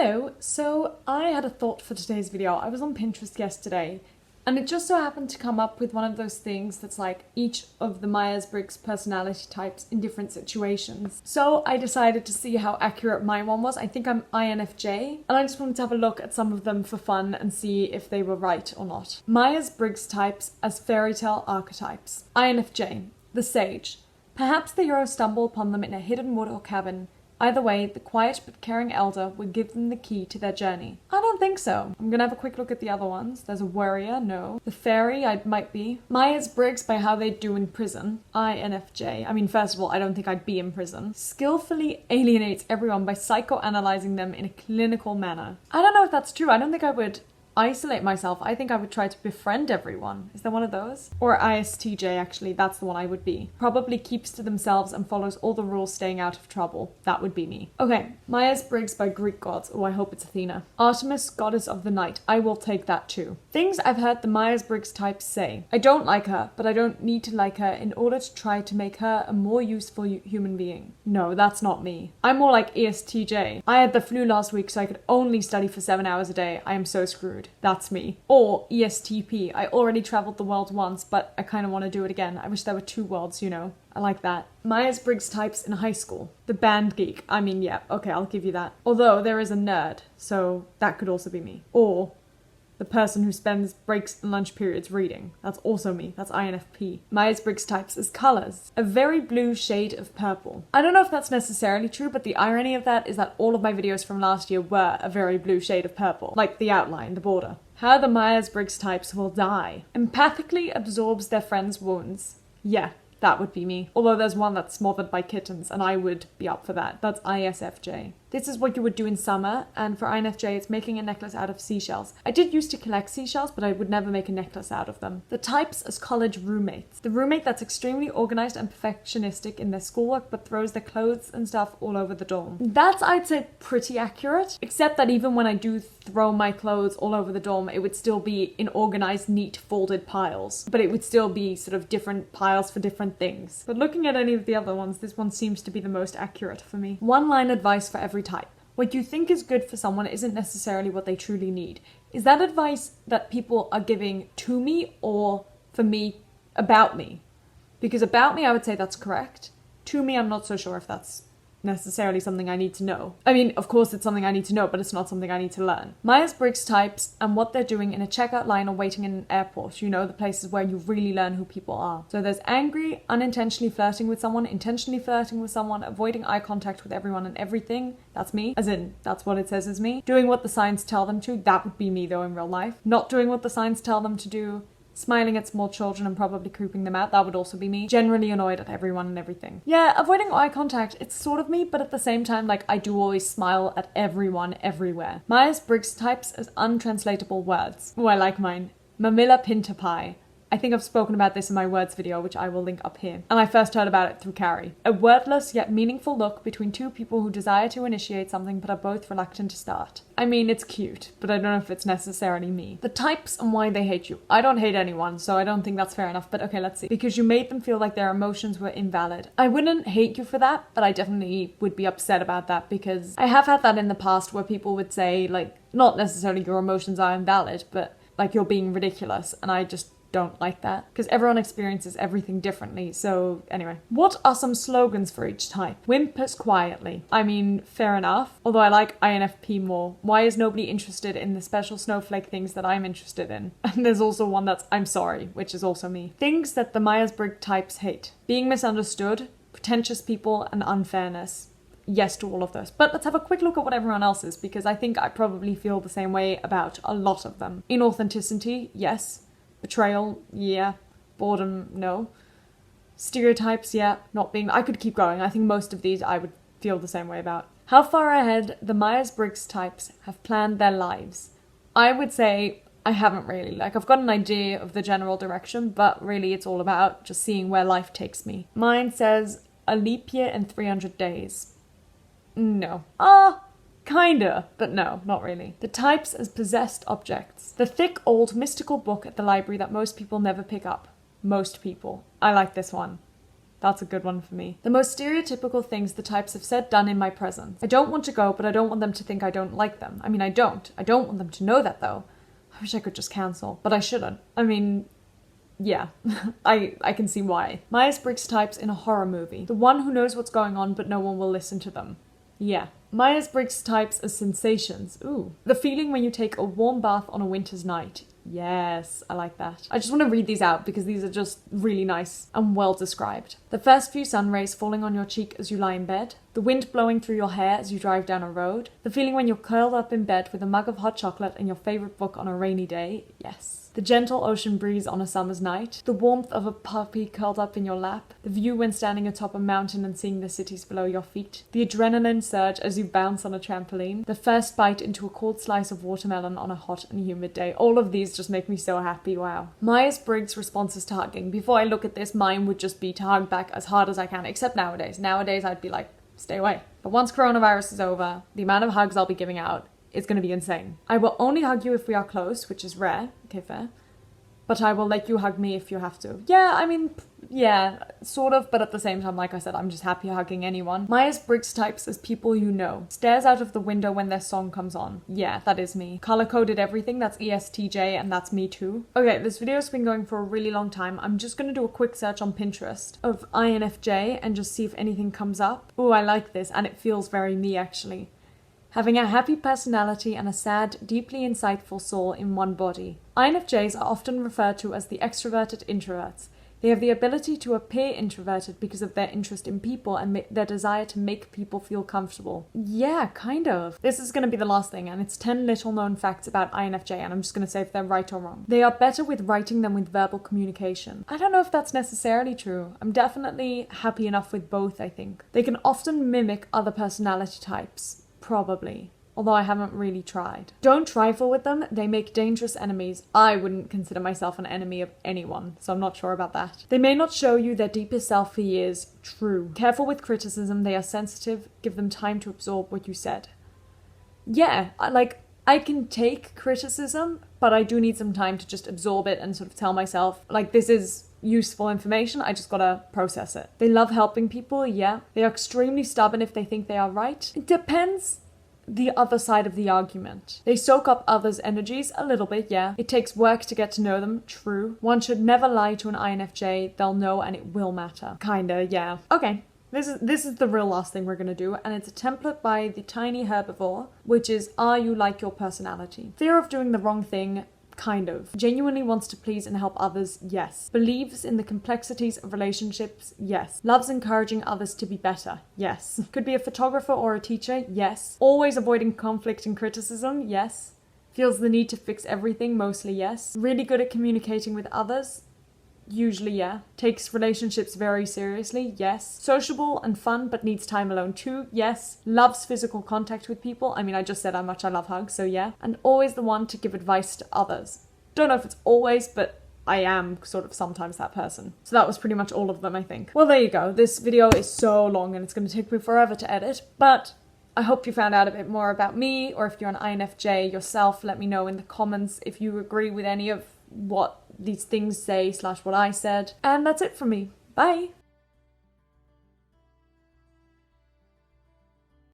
Hello, so I had a thought for today's video. I was on Pinterest yesterday and it just so happened to come up with one of those things that's like each of the Myers-Briggs personality types in different situations. So I decided to see how accurate my one was. I think I'm INFJ and I just wanted to have a look at some of them for fun and see if they were right or not. Myers-Briggs types as fairy tale archetypes. INFJ, the sage. Perhaps the hero stumbled upon them in a hidden wood or cabin. Either way, the quiet but caring elder would give them the key to their journey. I don't think so. I'm gonna have a quick look at the other ones. There's a warrior, no. The fairy, I might be. Myers-Briggs by how they do in prison. INFJ. I mean, first of all, I don't think I'd be in prison. Skillfully alienates everyone by psychoanalyzing them in a clinical manner. I don't know if that's true. I don't think I would isolate myself. I think I would try to befriend everyone. Is there one of those? Or ISTJ, actually, that's the one I would be. Probably keeps to themselves and follows all the rules, staying out of trouble. That would be me. Okay, Myers-Briggs by Greek gods. Oh, I hope it's Athena. Artemis, goddess of the night. I will take that too. Things I've heard the Myers-Briggs types say. I don't like her, but I don't need to like her in order to try to make her a more useful human being. No, that's not me. I'm more like ESTJ. I had the flu last week, so I could only study for 7 hours a day. I am so screwed. That's me. Or ESTP. I already traveled the world once, but I kind of want to do it again. I wish there were two worlds, you know. I like that. Myers-Briggs types in high school. The band geek. I mean, yeah, okay, I'll give you that. Although there is a nerd, so that could also be me. Or the person who spends breaks and lunch periods reading. That's also me. That's INFP. Myers-Briggs types as colors. A very blue shade of purple. I don't know if that's necessarily true, but the irony of that is that all of my videos from last year were a very blue shade of purple. Like the outline, the border. How the Myers-Briggs types will die. Empathically absorbs their friends' wounds. Yeah, that would be me. Although there's one that's smothered by kittens, and I would be up for that. That's ISFJ. This is what you would do in summer, and for INFJ it's making a necklace out of seashells. I did used to collect seashells, but I would never make a necklace out of them. The types as college roommates. The roommate that's extremely organized and perfectionistic in their schoolwork, but throws their clothes and stuff all over the dorm. That's, I'd say, pretty accurate, except that even when I do throw my clothes all over the dorm, it would still be in organized, neat, folded piles. But it would still be sort of different piles for different things. But looking at any of the other ones, this one seems to be the most accurate for me. One-line advice for every type. What you think is good for someone isn't necessarily what they truly need. Is that advice that people are giving to me or for me, about me? Because about me, I would say that's correct. To me, I'm not so sure if that's necessarily something I need to know. I mean, of course it's something I need to know, but it's not something I need to learn. Myers-Briggs types and what they're doing in a checkout line or waiting in an airport. You know, the places where you really learn who people are. So there's angry, unintentionally flirting with someone, intentionally flirting with someone, avoiding eye contact with everyone and everything. That's me. As in, that's what it says is me. Doing what the signs tell them to. That would be me though in real life. Not doing what the signs tell them to do. Smiling at small children and probably creeping them out. That would also be me. Generally annoyed at everyone and everything. Yeah, avoiding eye contact, it's sort of me, but at the same time, like, I do always smile at everyone, everywhere. Myers-Briggs types as untranslatable words. Oh, I like mine. Mamilla Pinta Pie. I think I've spoken about this in my words video, which I will link up here. And I first heard about it through Carrie. A wordless yet meaningful look between two people who desire to initiate something but are both reluctant to start. I mean, it's cute, but I don't know if it's necessarily me. The types and why they hate you. I don't hate anyone, so I don't think that's fair enough, but okay, let's see. Because you made them feel like their emotions were invalid. I wouldn't hate you for that, but I definitely would be upset about that because I have had that in the past where people would say, like, not necessarily your emotions are invalid, but like you're being ridiculous, and I just don't like that because everyone experiences everything differently. So anyway, what are some slogans for each type? Whimpers quietly. I mean, fair enough, although I like INFP more. Why is nobody interested in the special snowflake things that I'm interested in? And there's also one that's I'm sorry, which is also me. Things that the Myers-Briggs types hate. Being misunderstood, pretentious people, and unfairness. Yes to all of those. But let's have a quick look at what everyone else is, because I think I probably feel the same way about a lot of them. Inauthenticity, yes. Betrayal, yeah. Boredom, no. Stereotypes, yeah. Not being... I could keep going. I think most of these I would feel the same way about. How far ahead the Myers-Briggs types have planned their lives. I would say I haven't really. Like, I've got an idea of the general direction, but really it's all about just seeing where life takes me. Mine says a leap year and 300 days. No. Kinda, but no, not really. The types as possessed objects. The thick, old, mystical book at the library that most people never pick up. Most people. I like this one. That's a good one for me. The most stereotypical things the types have said, done in my presence. I don't want to go, but I don't want them to think I don't like them. I mean, I don't. I don't want them to know that, though. I wish I could just cancel, but I shouldn't. I mean, yeah, I can see why. Myers-Briggs types in a horror movie. The one who knows what's going on, but no one will listen to them. Yeah. Myers-Briggs types as sensations. Ooh. The feeling when you take a warm bath on a winter's night. Yes, I like that. I just want to read these out because these are just really nice and well described. The first few sun rays falling on your cheek as you lie in bed. The wind blowing through your hair as you drive down a road. The feeling when you're curled up in bed with a mug of hot chocolate and your favorite book on a rainy day. Yes. The gentle ocean breeze on a summer's night. The warmth of a puppy curled up in your lap. The view when standing atop a mountain and seeing the cities below your feet. The adrenaline surge as you bounce on a trampoline. The first bite into a cold slice of watermelon on a hot and humid day. All of these just make me so happy, wow. Myers-Briggs responses to hugging. Before I look at this, mine would just be to hug back as hard as I can, except nowadays. Nowadays I'd be like, stay away. But once coronavirus is over, the amount of hugs I'll be giving out is going to be insane. I will only hug you if we are close, which is rare. Okay, fair. But I will let you hug me if you have to. Yeah, I mean, yeah, sort of, but at the same time, like I said, I'm just happy hugging anyone. Myers-Briggs types as people you know. Stares out of the window when their song comes on. Yeah, that is me. Color-coded everything, that's ESTJ, and that's me too. Okay, this video's been going for a really long time. I'm just gonna do a quick search on Pinterest of INFJ and just see if anything comes up. Ooh, I like this, and it feels very me, actually. Having a happy personality and a sad, deeply insightful soul in one body. INFJs are often referred to as the extroverted introverts. They have the ability to appear introverted because of their interest in people and their desire to make people feel comfortable. Yeah, kind of. This is going to be the last thing, and it's 10 little known facts about INFJ, and I'm just going to say if they're right or wrong. They are better with writing than with verbal communication. I don't know if that's necessarily true. I'm definitely happy enough with both, I think. They can often mimic other personality types. Probably. Although I haven't really tried. Don't trifle with them, they make dangerous enemies. I wouldn't consider myself an enemy of anyone, so I'm not sure about that. They may not show you their deepest self for years. True. Careful with criticism, they are sensitive, give them time to absorb what you said. Yeah, I can take criticism, but I do need some time to just absorb it and sort of tell myself, like, this is useful information, I just gotta process it. They love helping people, yeah. They are extremely stubborn if they think they are right. It depends the other side of the argument. They soak up others' energies a little bit, yeah. It takes work to get to know them, true. One should never lie to an INFJ, they'll know and it will matter. Kinda, yeah. Okay. This is the real last thing we're going to do, and it's a template by the Tiny Herbivore, which is, are you like your personality? Fear of doing the wrong thing, kind of. Genuinely wants to please and help others, yes. Believes in the complexities of relationships, yes. Loves encouraging others to be better, yes. Could be a photographer or a teacher, yes. Always avoiding conflict and criticism, yes. Feels the need to fix everything, mostly yes. Really good at communicating with others, usually, yeah. Takes relationships very seriously, yes. Sociable and fun, but needs time alone too, yes. Loves physical contact with people. I mean, I just said how much I love hugs, so yeah. And always the one to give advice to others. Don't know if it's always, but I am sort of sometimes that person. So that was pretty much all of them, I think. Well, there you go. This video is so long and it's going to take me forever to edit, but I hope you found out a bit more about me, or if you're an INFJ yourself, let me know in the comments if you agree with any of what these things say / what I said. And that's it from me. Bye!